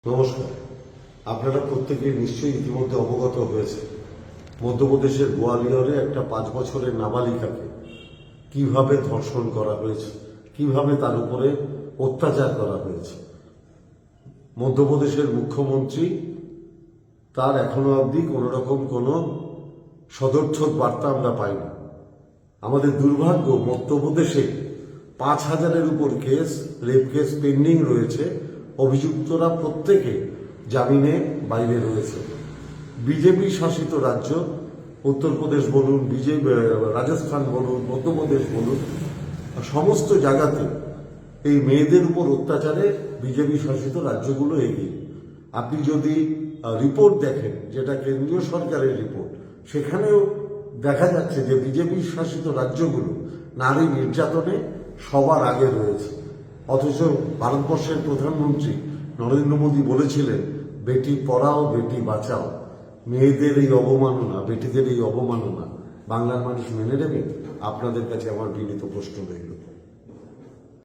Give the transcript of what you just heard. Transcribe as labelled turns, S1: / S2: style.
S1: নমস্কার। আপনারা প্রত্যেকেই নিশ্চয়ই ইতিমধ্যে অবগত হয়েছে মধ্যপ্রদেশের গোয়ালিয়রে একটা 5 বছরের নাবালিকাকে কিভাবে ধর্ষণ করা হয়েছে, কিভাবে তার উপরে অত্যাচার করা হয়েছে। মধ্যপ্রদেশের মুখ্যমন্ত্রী তার এখনো অবধি কোনো রকম কোনো সদর্থক বার্তা আমরা পাইনি। আমাদের দুর্ভাগ্য, মধ্যপ্রদেশে 5,000-এর উপর কেস, রেপ কেস পেন্ডিং রয়েছে। অভিযুক্তরা প্রত্যেকে জামিনে বাইরে রয়েছে। বিজেপি শাসিত রাজ্য, উত্তরপ্রদেশ বলুন, রাজস্থান বলুন, মধ্যপ্রদেশ বলুন, সমস্ত জায়গাতে এই মেয়েদের উপর অত্যাচারে বিজেপি শাসিত রাজ্যগুলো এগিয়ে। আপনি যদি রিপোর্ট দেখেন, যেটা কেন্দ্রীয় সরকারের রিপোর্ট, সেখানেও দেখা যাচ্ছে যে বিজেপি শাসিত রাজ্যগুলো নারী নির্যাতনে সবার আগে রয়েছে। অথচ ভারতবর্ষের প্রধানমন্ত্রী নরেন্দ্র মোদী বলেছিলেন, বেটি পড়াও বেটি বাঁচাও। মেয়েদের এই অবমাননা, বেটিদের এই অবমাননা বাংলার মানুষ মেনে নেবে? আপনাদের কাছে আমার বিনীত প্রশ্ন রইল।